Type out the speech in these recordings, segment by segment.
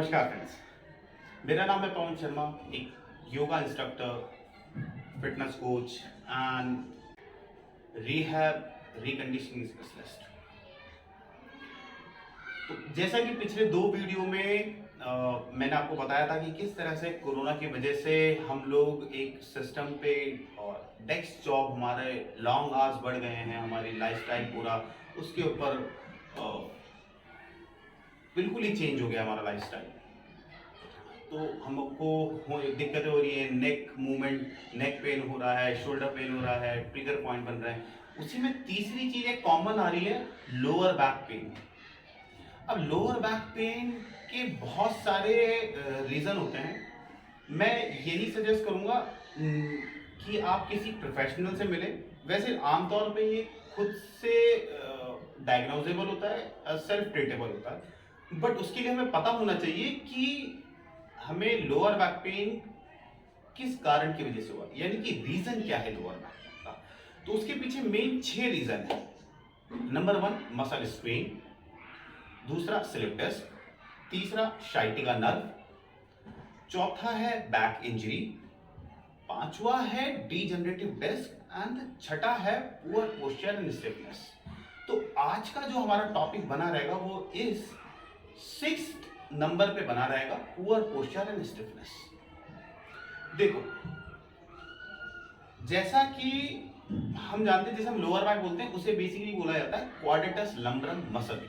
नमस्कार फ्रेंड्स, मेरा नाम है पवन शर्मा, एक yoga instructor, fitness coach and rehab reconditioning specialist. तो जैसा कि पिछले दो वीडियो में मैंने आपको बताया था कि किस तरह से कोरोना की वजह से हम लोग एक सिस्टम पे और डेस्क जॉब, हमारे लॉन्ग आवर्स बढ़ गए हैं, हमारी लाइफस्टाइल पूरा उसके ऊपर बिल्कुल ही चेंज हो गया हमारा लाइफस्टाइल। तो हमको दिक्कतें हो रही है, नेक मूवमेंट, नेक पेन हो रहा है, शोल्डर पेन हो रहा है, ट्रिगर पॉइंट बन रहा है। उसी में तीसरी चीज एक कॉमन आ रही है, लोअर बैक पेन। अब लोअर बैक पेन के बहुत सारे रीजन होते हैं। मैं यही सजेस्ट करूंगा कि आप किसी प्रोफेशनल से मिलें। वैसे आमतौर पे ये खुद से डायग्नोजेबल होता है, सेल्फ ट्रीटेबल होता है, बट उसके लिए हमें पता होना चाहिए कि हमें लोअर बैक पेन किस कारण की वजह से हुआ, यानी कि रीजन क्या है लोअर बैक पेन का। तो उसके पीछे मेन 6 रीजन है। नंबर 1 मसल स्ट्रेन, दूसरा स्लिप डिस्क, तीसरा sciatica नर्व, चौथा है बैक इंजरी, पांचवा है डीजनरेटिव डिस्क एंड छठा है पुअर पोस्चर एंड स्टिफनेस। तो आज का जो हमारा टॉपिक बना रहेगा वो इस 6th नंबर पे बना रहेगा, पुअर पोस्चर एंड स्टिफनेस। देखो, जैसा कि हम जानते हैं, जैसे हम लोअर बैक बोलते हैं, उसे बेसिकली बोला जाता है क्वाड्रेटस लंबरम मसल।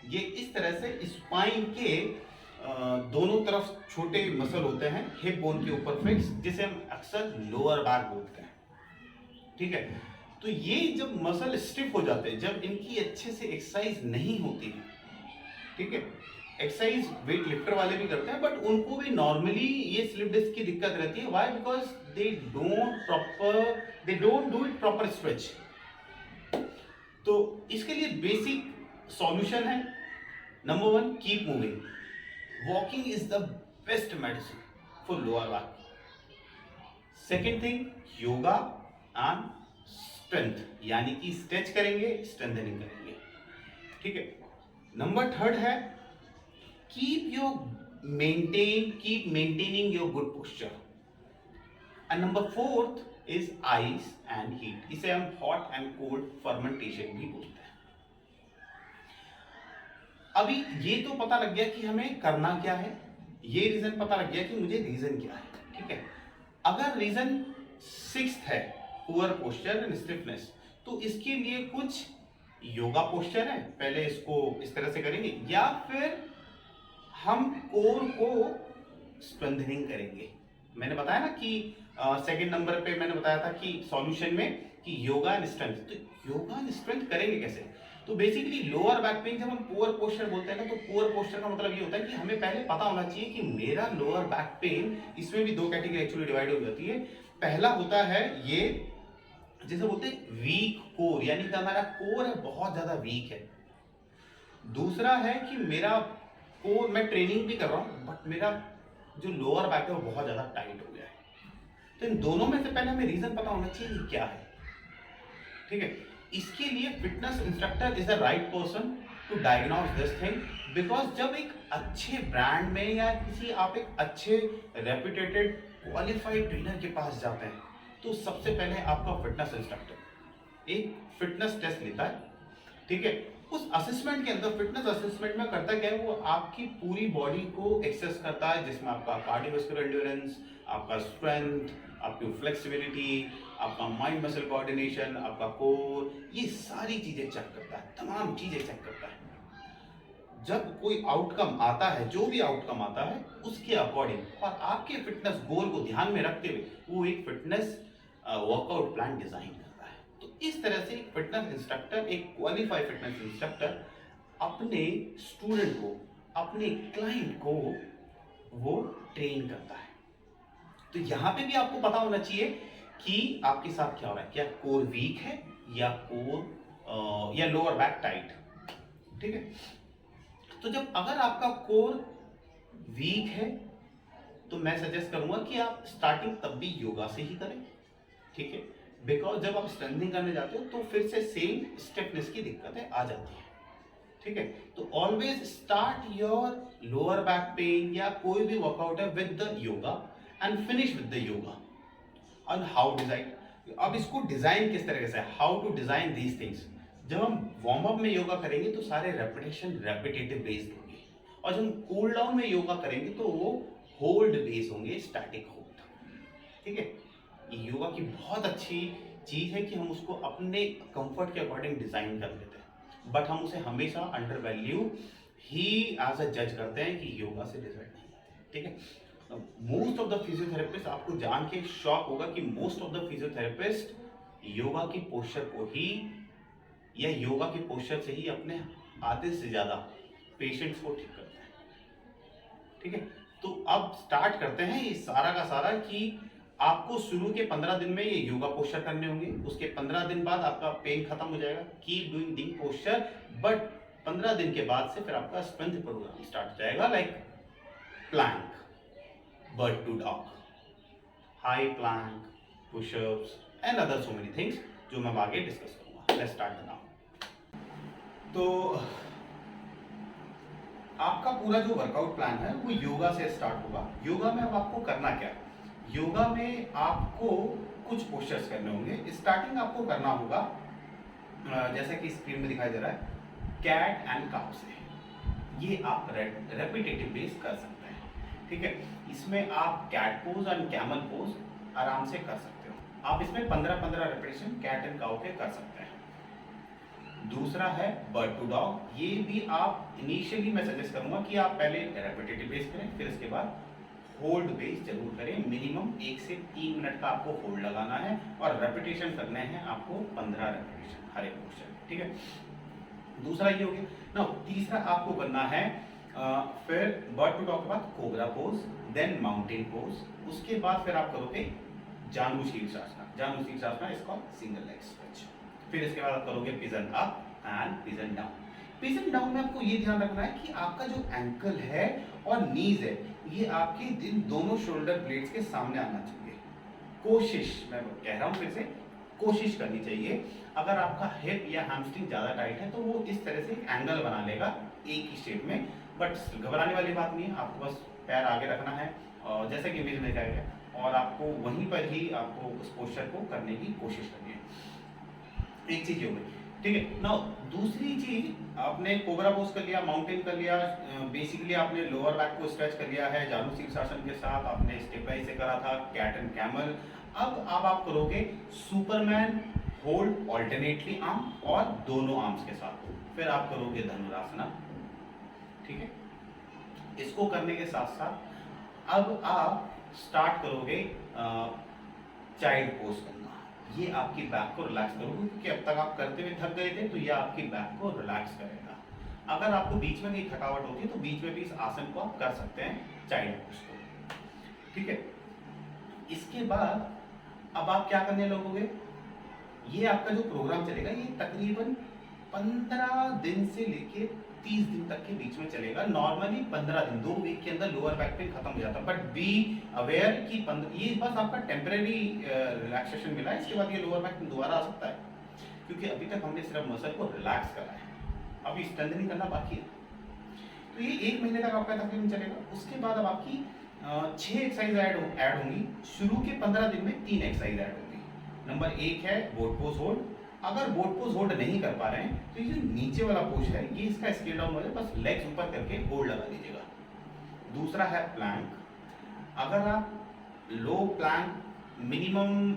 ये इस तरह से स्पाइन के दोनों तरफ छोटे मसल होते हैं, हिप बोन के ऊपर फिक्स, जिसे हम अक्सर लोअर बैक बोलते हैं। ठीक है, तो ये जब मसल स्टिफ हो जाते हैं, जब इनकी अच्छे से एक्सरसाइज नहीं होती है, ठीक है, एक्सरसाइज वेट लिफ्टर वाले भी करते हैं, बट उनको भी नॉर्मली ये स्लिप डिस्क की दिक्कत रहती है। Why? Because they don't do it proper stretch. तो इसके लिए बेसिक सॉल्यूशन है, number 1 keep moving. Walking is the best medicine for lower back. Second thing, yoga and strength, यानी कि स्ट्रेच करेंगे, स्ट्रेंथनिंग करेंगे। ठीक है। नंबर 3 है keep maintaining your good posture. And number 4th is ice and heat. इसे हम हॉट एंड कोल्ड फर्मेंटेशन भी बोलते हैं। अभी ये तो पता लग गया कि हमें करना क्या है, ये रीजन पता लग गया कि मुझे रीजन क्या है। ठीक है, अगर रीजन 6th है पुअर पोस्चर एंड स्टिफनेस, तो इसके लिए कुछ योगा पोस्चर है, पहले इसको इस तरह से करेंगे, या फिर हम कोर को स्ट्रेंथनिंग करेंगे। मैंने बताया ना कि सेकंड नंबर पे मैंने बताया था कि सॉल्यूशन में कि योगा एंड स्ट्रेंथ। तो योगा एंड स्ट्रेंथ करेंगे कैसे? तो बेसिकली लोअर बैक पेन, जब हम पुअर पोस्चर बोलते हैं ना, तो पुअर पोस्चर का मतलब ये होता है कि हमें पहले पता होना चाहिए कि मेरा लोअर बैक पेन, इसमें भी 2 कैटेगरी एक्चुअली डिवाइड हो जाती है। पहला होता है ये जैसे बोलते हैं वीक कोर, यानी कि हमारा कोर है बहुत ज्यादा वीक है। दूसरा है कि मेरा कोर, मैं ट्रेनिंग भी कर रहा हूं, बट मेरा जो लोअर बैक है वो बहुत ज्यादा टाइट हो गया है। तो इन दोनों में से पहले हमें रीजन पता होना चाहिए कि क्या है। ठीक है, इसके लिए fitness instructor is the right person to diagnose this thing. Because जब एक अच्छे ब्रांड में या किसी आप एक अच्छे रेप्यूटेटेड क्वालिफाइड ट्रेनर के पास जाते हैं, तो सबसे पहले आपका फिटनेस इंस्ट्रक्टर एक फिटनेस टेस्ट लेता है। ठीक है, उस असेसमेंट के अंदर, फिटनेस असेसमेंट में करता क्या है, वो आपकी पूरी बॉडी को एक्सेस करता है, जिसमें आपका कार्डियोवास्कुलर एंड्योरेंस, आपका स्ट्रेंथ, आपकी फ्लेक्सिबिलिटी, आपका माइंड मसल कोऑर्डिनेशन, आपका कोर, ये सारी चीजें चेक करता है, तमाम चीजें चेक करता है। जब कोई आउटकम आता है, जो भी आउटकम आता है, उसके अकॉर्डिंग और आपके फिटनेस गोल को ध्यान में रखते हुए वो एक फिटनेस वर्कआउट प्लान डिजाइन करता है। तो इस तरह से एक फिटनेस इंस्ट्रक्टर, एक क्वालिफाइड फिटनेस इंस्ट्रक्टर अपने स्टूडेंट को, अपने क्लाइंट को वो ट्रेन करता है। तो यहां पे भी आपको पता होना चाहिए कि आपके साथ क्या हो रहा है, क्या कोर वीक है या कोर या लोअर बैक टाइट। ठीक है, तो जब अगर आपका कोर वीक है, तो मैं सजेस्ट करूंगा कि आप स्टार्टिंग तब भी योगा से ही करें। ठीक है, बिकॉज जब आप स्ट्रेंथनिंग करने जाते हो तो फिर से सेम स्टिफनेस की दिक्कतें आ जाती है। ठीक है, तो always start your lower back pain या कोई भी वर्कआउट है with the yoga and finish with the yoga. और हाउ डिजाइन, अब इसको डिजाइन किस तरीके से, how to design these things. जब हम वार्म अप में योगा करेंगे तो सारे रेपिटेशन रेपिटेटिव बेस्ड होंगे, और जब हम कूल डाउन में योगा करेंगे तो वो होल्ड बेस्ड होंगे, स्टैटिक होल्ड। ठीक है, ये योगा की बहुत अच्छी चीज है कि हम उसको अपने कंफर्ट के अकॉर्डिंग डिजाइन कर लेते हैं, बट हम उसे हमेशा अंडर वैल्यू ही एज अ जज करते हैं कि योगा से रिजल्ट नहीं आते। ठीक है, मोस्ट ऑफ द फिजियोथेरेपिस्ट, आपको जान के शॉक होगा कि most of the physiotherapist yoga की पोस्चर को ही या योगा के पोस्चर से ही अपने आधे से ज्यादा पेशेंट्स को ठीक करते हैं। ठीक है, तो अब स्टार्ट करते हैं ये सारा का सारा कि आपको शुरू के 15 दिन में ये योगा पोस्चर करने होंगे, उसके 15 दिन बाद आपका पेन खत्म हो जाएगा, keep doing the posture, but 15 दिन के बाद से फिर आपका स्ट्रेंथ प्रोग्राम स्टार्ट हो जाएगा, like plank, bird to dog, high plank, push-ups and other so many things जो मैं आगे डिस्कस करूंगा। Let's start now। तो आपका पूरा जो वर्कआउट प्लान है वो योगा से स्टार्ट होगा। योगा में अब आपको करना क्या है, योगा में आपको कुछ पोस्चर्स करने होंगे। स्टार्टिंग आपको करना होगा जैसे कि स्क्रीन में दिखाई दे रहा है, कैट एंड काउ से। ये आप रेपिटेटिव बेस कर सकते हैं। ठीक है, इसमें आप cat pose and camel pose आराम से कर सकते हो। आप इसमें 15-15 रेपिटेशन कैट एंड काउ के कर सकते हैं। दूसरा है बर्ड टू डॉग, ये भी आप इनिशियली मैं सजेस्ट करूंगा कि आप पहले रेपिटेटिव बेस करें, फिर इसके बाद होल्ड बेस जरूर करें। मिनिमम 1 से 3 मिनट का आपको होल्ड लगाना है और रेपिटेशन करने हैं आपको 15 रेपिटेशन हर एक पोस्चर। ठीक है, दूसरा ये हो गया ना। तीसरा आपको करना है फिर बर्ड टू डॉग के बाद cobra pose, then mountain pose, उसके बाद फिर आप करोगे जानु शीर्षासना। जानु शीर्षासना इसका सिंगल लेग स्ट्रेच। फिर इसके बाद आप करोगे pigeon up and pigeon down. Pigeon down में आपको ये ध्यान रखना है कि आपका जो एंकल है और नीज है ये आपके इन दोनों शोल्डर ब्लेड्स के सामने आना चाहिए। कोशिश, मैं कह रहा हूँ फिर से, कोशिश करनी चाहिए। अगर आपका हिप या हैमस्ट्रिंग ज्यादा टाइट है तो वो इस तरह से एक एंगल बना लेगा एक ही शेप में, बट घबराने वाली बात नहीं है। आपको बस पैर आगे रखना है और जैसे कि इमेज में दिखाया गया, और आपको वहीं पर ही आपको उस पोस्चर को करने की कोशिश करनी है। एक चीज हो गई। ठीक है, नाउ दूसरी चीज, आपने कोबरा पोज कर लिया, माउंटेन कर लिया, बेसिकली आपने लोअर बैक को स्ट्रेच कर लिया है जानु शीर्षासन के साथ, आपने स्टेप बाय से करा था कैट एंड कैमल। अब आप करोगे सुपरमैन होल्ड ऑल्टरनेटली आर्म और दोनों आर्म्स के साथ, फिर आप करोगे धनुरासना। ठीक है, इसको करने के साथ साथ अब आप स्टार्ट करोगे चाइल्ड पोज करना। ये आपकी बैक को रिलैक्स करोगे, क्योंकि अब तक आप करते हुए थक गए थे, तो ये आपकी बैक को रिलैक्स करेगा। अगर आपको बीच में कहीं थकावट होती है तो बीच में भी इस आसन को आप कर सकते हैं, चाइल्ड पोज को। ठीक है, इसके बाद अब आप क्या करने लगोगे, ये आपका जो प्रोग्राम चलेगा ये तकरीबन 15 दिन से लेके 30 दिन तक के बीच में चलेगा। नॉर्मली 15 दिन, 2 वीक के अंदर लोअर बैक पेन खत्म हो जाता है, बट बी अवेयर कि ये बस आपका टेम्परेरी रिलैक्सेशन मिला है। इसके बाद ये लोअर बैक पेन दोबारा आ सकता है, क्योंकि अभी तक हमने सिर्फ मसल को रिलैक्स करा है, अभी स्ट्रेंथनिंग करना बाकी है। तो ये 1 महीने तक आपका तकरीबन चलेगा। उसके बाद अब आपकी 6 एक्सरसाइज ऐड होंगी। शुरू के 15 दिन में 3 एक्सरसाइज ऐड होंगी। नंबर 1 है बोट पोज होल्ड। अगर बोट पोज होल्ड नहीं कर पा रहे हैं तो ये जो नीचे वाला पोज है ये इसका स्केल डाउन हो जाए, बस लेग्स ऊपर करके होल्ड लगा दीजिएगा। दूसरा है प्लैंक। अगर आप लो प्लैंक, मिनिमम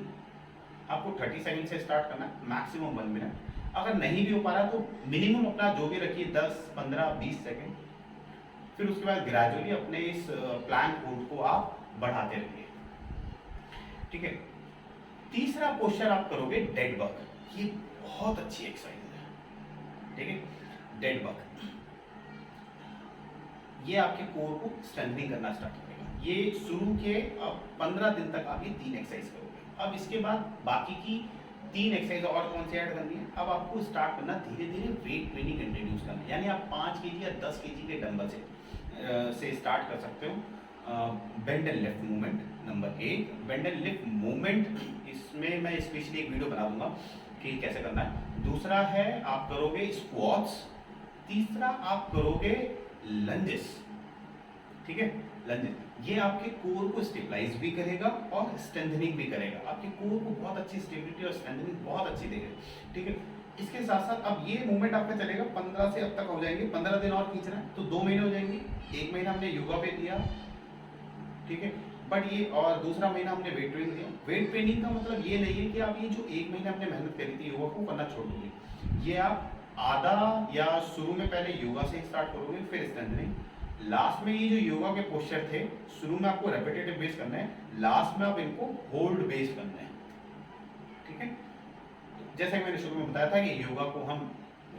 आपको 30 सेकंड से स्टार्ट करना है, मैक्सिमम 1 मिनट। अगर नहीं भी हो पा रहा तो मिनिमम अपना जो भी रखिए 10, 15, 20 सेकंड। फिर उसके बाद ग्रेजुअली अपने इस प्लैंक होल्ड को आप बढ़ाते रहिए। ठीक है, तीसरा पोस्चर आप करोगे डेड बग। ये बहुत अच्छी एक्सरसाइज है। ठीक है, डेड बग ये आपके कोर को स्ट्रेंथनिंग करना स्टार्ट करेगा। ये शुरू के अब 15 दिन तक आप ये 3 एक्सरसाइज करोगे। अब इसके बाद बाकी की 3 एक्सरसाइज और कौन सी ऐड करनी है, अब आपको स्टार्ट करना धीरे धीरे वेट ट्रेनिंग इंट्रोड्यूस करना है। यानी आप 5 केजी या 10 केजी के डंबल से स्टार्ट कर सकते हो। Bend and lift movement number 1, bend and lift movement, इसमें मैं स्पेशली एक वीडियो बना दूंगा कि कैसे करना है। दूसरा है आप करोगे स्क्वाट्स। तीसरा आप करोगे लंजेस। ठीक है। लंजेस ये आपके कोर को स्टेबलाइज भी करेगा और स्ट्रेंथनिंग भी करेगा, आपके कोर को बहुत अच्छी स्टेबिलिटी और स्ट्रेंथनिंग बहुत अच्छी देगा, ठीक है। इसके साथ साथ अब ये मूवमेंट आपका चलेगा 15 से अब तक हो जाएंगे, 15 दिन और खींचना है तो 2 महीने हो जाएंगे। 1 महीना हमने योगा पे दिया, ठीक है, बट ये और दूसरा महीना हमने वेट ट्रेनिंग दिया। वेट ट्रेनिंग का मतलब ये नहीं है कि आप ये जो 1 महीना हमने मेहनत करी थी योगा को करना छोड़ दोगे, ये आप आधा या शुरू में पहले योगा से स्टार्ट करोगे फिर स्ट्रेंथनिंग, लास्ट में ये जो योगा के पोस्चर थे शुरू में आपको रेपिटेटिव बेस करना है, लास्ट में आप इनको होल्ड बेस करना है, ठीक है। जैसे मैंने शुरू में बताया था कि योगा को हम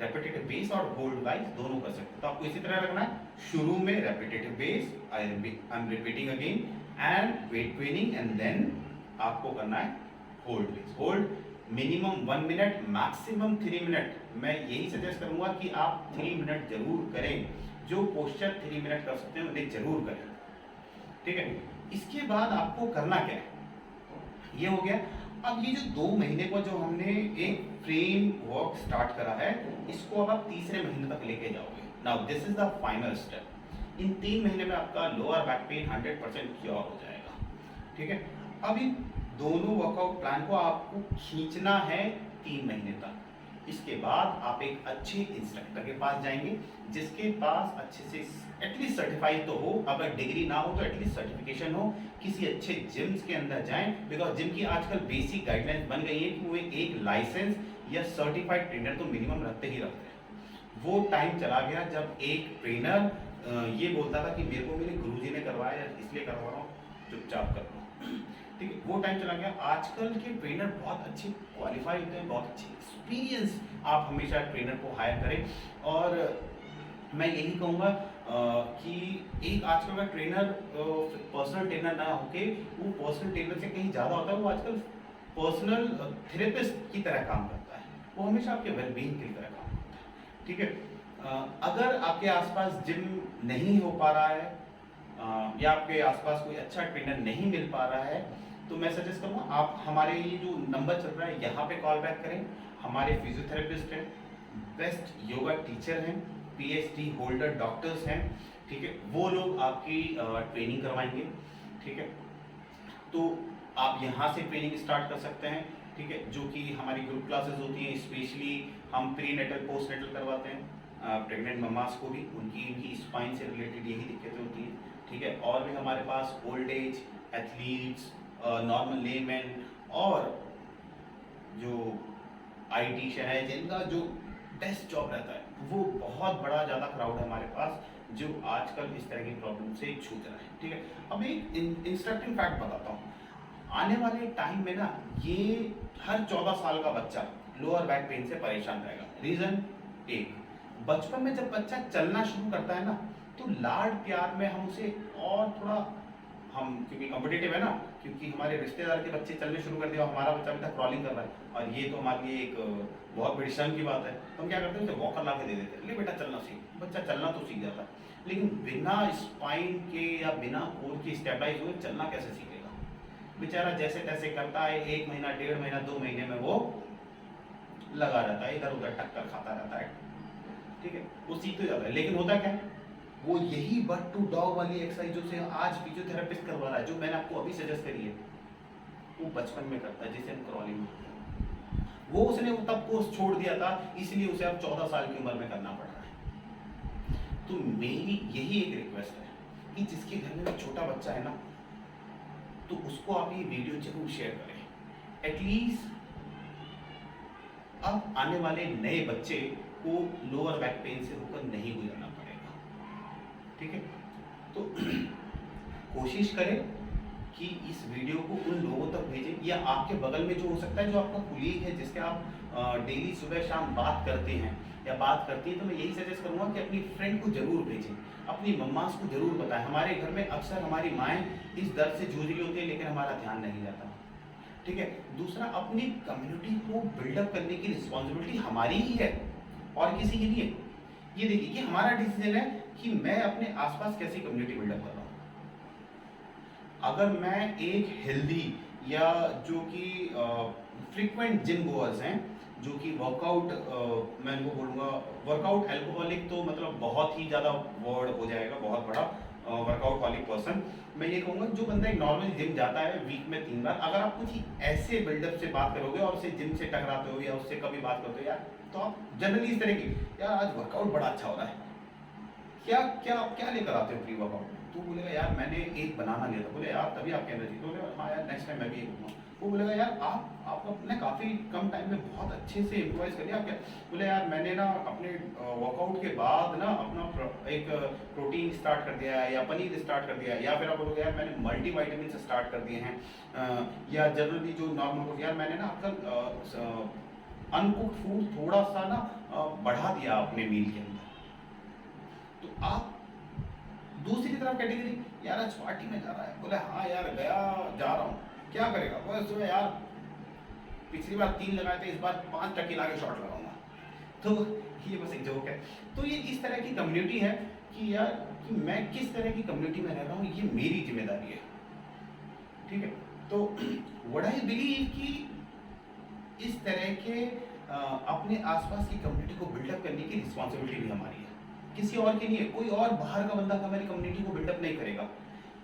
रेपिटेटिव बेस और होल्ड वाइज दोनों कर सकते हैं, तो आपको इसी तरह रखना है, शुरू में repetitive base, I am repeating again, and weight training, and then आपको करना है hold base. Hold minimum 1 minute, maximum 3 minute. मैं यही सजेस्ट करूंगा कि आप 3 मिनट जरूर करें, जो पोस्चर 3 मिनट कर सकते हैं उन्हें जरूर करें, ठीक है। इसके बाद आपको करना क्या है, ये हो गया। अब ये जो 2 महीने को जो हमने एक फ्रेम वर्क स्टार्ट करा है, इसको अब आप तीसरे महीने तक लेके जाओगे। Now this is the final step. इन 3 महीने में आपका लोअर बैक पेन 100% क्योर हो जाएगा, ठीक है। अब इन दोनों वर्कआउट प्लान को आपको खींचना है 3 महीने तक। इसके बाद आप एक अच्छे इंस्ट्रक्टर के पास जाएंगे, जिसके पास अच्छे से एटलीस्ट सर्टिफाइड तो हो, अगर डिग्री ना हो तो एटलीस्ट सर्टिफिकेशन हो, किसी अच्छे जिम्स के अंदर जाएं, बिकॉज जिम की आजकल बेसिक गाइडलाइंस बन गई है कि वो एक लाइसेंस या सर्टिफाइड ट्रेनर तो मिनिमम रखते ही रखते हैं। वो टाइम चला गया जब एक ट्रेनर ये बोलता था कि मेरे को मेरे गुरुजी ने करवाया इसलिए करवा रहा हूँ, चुपचाप कर लो, ठीक है। वो टाइम चला गया। आजकल के ट्रेनर बहुत अच्छे क्वालिफाई होते हैं, बहुत अच्छे एक्सपीरियंस, आप हमेशा ट्रेनर को हायर करें। और मैं यही कहूँगा कि एक आजकल का ट्रेनर पर्सनल ट्रेनर ना होके वो पर्सनल ट्रेनर से कहीं ज़्यादा होता है, वो आजकल पर्सनल थेरेपिस्ट की तरह काम करता है, वो हमेशा आपके वेलबींग की तरह काम करता है, ठीक है। अगर आपके आसपास जिम नहीं हो पा रहा है या आपके आसपास कोई अच्छा ट्रेनर नहीं मिल पा रहा है, तो मैं सजेस्ट करूँगा आप हमारे ये जो नंबर चल रहा है यहाँ पे कॉल बैक करें। हमारे फिजियोथेरेपिस्ट हैं, बेस्ट योगा टीचर हैं, पीएचडी होल्डर डॉक्टर्स हैं, ठीक है, वो लोग आपकी ट्रेनिंग करवाएंगे, ठीक है। तो आप यहाँ से ट्रेनिंग स्टार्ट कर सकते हैं, ठीक है, जो कि हमारी ग्रुप क्लासेस होती हैं। स्पेशली हम प्री नेटल पोस्ट नेटल करवाते हैं प्रेग्नेंट ममास को भी, उनकी स्पाइन से रिलेटेड यही दिक्कतें होती हैं, ठीक है। और भी हमारे पास old age athletes, normal layman और जो आईटी है जिनका जो बेस्ट जॉब रहता है, वो बहुत बड़ा ज़्यादा क्राउड है हमारे पास जो आजकल इस तरह की प्रॉब्लम से जूझ रहा है, ठीक है। अब एक इंस्ट्रक्टिंग फैक्ट बताता हूँ, आने वाले टाइम में ना ये हर 14 साल का बच्चा लोअर बैक पेन से परेशान रहेगा। रीज़न एक, बचपन में जब बच्चा चलना शुरू करता है ना, तो लाड प्यार में हम उसे और थोड़ा, हम क्योंकि कॉम्पिटिटिव है ना, क्योंकि हमारे रिश्तेदार के बच्चे चलने शुरू कर दिया और हमारा बच्चा अभी तक क्रॉलिंग कर रहा है, और ये तो हमारे लिए एक बहुत बड़ी शर्म की बात है। तो हम क्या करते हैं, उसे वॉकर ला के दे देते हैं, ले बेटा चलना सीख। बच्चा चलना तो सीख जाता है, लेकिन बिना स्पाइन के या बिना कोर के स्टेबलाइज हुए चलना कैसे सीखेगा? बेचारा जैसे तैसे करता है, 1 महीना 1.5 महीना 2 महीने में वो लगा रहता है, इधर उधर टक्कर खाता रहता है, ठीक है, वो सीख तो जाता है। लेकिन होता क्या है, वो यही बट टू डॉग वाली एक्सरसाइज जो से आज फिजियोथेरेपिस्ट करवा रहा है, जो मैंने आपको अभी सजेस्ट करी है, वो बचपन में करता है, जिसे हम क्रॉलिंग, वो उसने तब कोर्स छोड़ दिया था, इसलिए उसे अब 14 साल की उम्र में करना पड़ रहा है। तो मेरी यही एक रिक्वेस्ट है कि जिसके घर में छोटा बच्चा है ना, तो उसको आप ये वीडियो जरूर शेयर करें। एटलीस्ट अब आने वाले नए बच्चे को लोअर बैक पेन से होकर नहीं गुजरना पड़ेगा, ठीक है। तो कोशिश करें कि इस वीडियो को उन लोगों तक भेजें, या आपके बगल में जो हो सकता है, जो आपका कुलीग है, जिसके आप डेली सुबह शाम बात करते हैं या बात करती हैं, तो मैं यही सजेस्ट करूंगा कि अपनी फ्रेंड को जरूर भेजें, अपनी मम्मास को जरूर बताएं। हमारे घर में अक्सर हमारी माएँ इस दर्द से जूझ रही होती है, लेकिन हमारा ध्यान नहीं जाता, ठीक है। दूसरा, अपनी कम्युनिटी को बिल्डअप करने की रिस्पॉन्सिबिलिटी हमारी ही है और किसी की नहीं है। ये देखिए, ये हमारा डिसीजन है कि मैं अपने आसपास कैसी कम्युनिटी बिल्डअप कर रहा हूँ। अगर मैं एक हेल्दी या जो कि फ्रीक्वेंट जिम गोअर्स हैं, जो कि वर्कआउट, मैं इनको बोलूँगा वर्कआउट एल्कोहलिक, तो मतलब बहुत ही ज़्यादा वर्ड हो जाएगा, बहुत बड़ा, वर्कआउट वाली पर्सन, मैं ये कहूँगा जो बंदा एक नॉर्मल जिम जाता है वीक में 3 बार, अगर आप कुछ ऐसे बिल्डअप से बात करोगे और उसे जिम से टकराते हो या उससे कभी बात करते हो यार, तो आप जनरली इस तरह की, यार आज वर्कआउट बड़ा अच्छा हो रहा है, क्या क्या क्या लेकर आते हो प्री वर्कआउट? तो बोलेगा यार मैंने एक बनाना लिया था, बोले यार तभी आपके अंदर, तो बोले हाँ यार नेक्स्ट टाइम मैं भी एक लूँगा। वो बोलेगा यार आप अपने काफ़ी कम टाइम में बहुत अच्छे से इम्प्रोवाइज करिए आप क्या? बोले यार मैंने ना अपने वर्कआउट के बाद ना अपना एक प्रोटीन स्टार्ट कर दिया है या पनीर स्टार्ट कर दिया है, या फिर आप बोलोगे यार मैंने मल्टी वाइटामिन से स्टार्ट कर दिए हैं, या जनरली जो नॉर्मल यार मैंने ना आपका अनकुक्ड फूड थोड़ा सा ना बढ़ा दिया अपने मील के अंदर। तो आप दूसरी तरफ कैटेगरी, यार आज पार्टी में जा रहा है, बोले हाँ यार गया जा रहा हूँ, क्या करेगा बोले सुबह यार पिछली बार 3 लगाए थे, इस बार 5 टक्के लाके शॉट लगाऊंगा। तो ये बस एक जोक है। तो ये इस तरह की कम्युनिटी है कि यार कि मैं किस तरह की कम्युनिटी में रह रहा हूँ, ये मेरी जिम्मेदारी है, ठीक है। तो व्हाट आई बिलीव कि इस तरह के अपने आसपास की कम्युनिटी को बिल्डअप करने की रिस्पॉन्सिबिलिटी भी हमारी है, किसी और की नहीं है। कोई और बाहर का बंदा हमारी कम्युनिटी को बिल्डअप नहीं करेगा,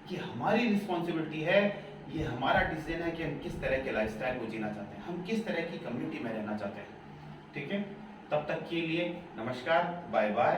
कि हमारी रिस्पॉन्सिबिलिटी है, ये हमारा डिसीजन है कि हम किस तरह के लाइफस्टाइल को जीना चाहते हैं, हम किस तरह की कम्युनिटी में रहना चाहते हैं, ठीक है। तब तक के लिए नमस्कार, बाय बाय।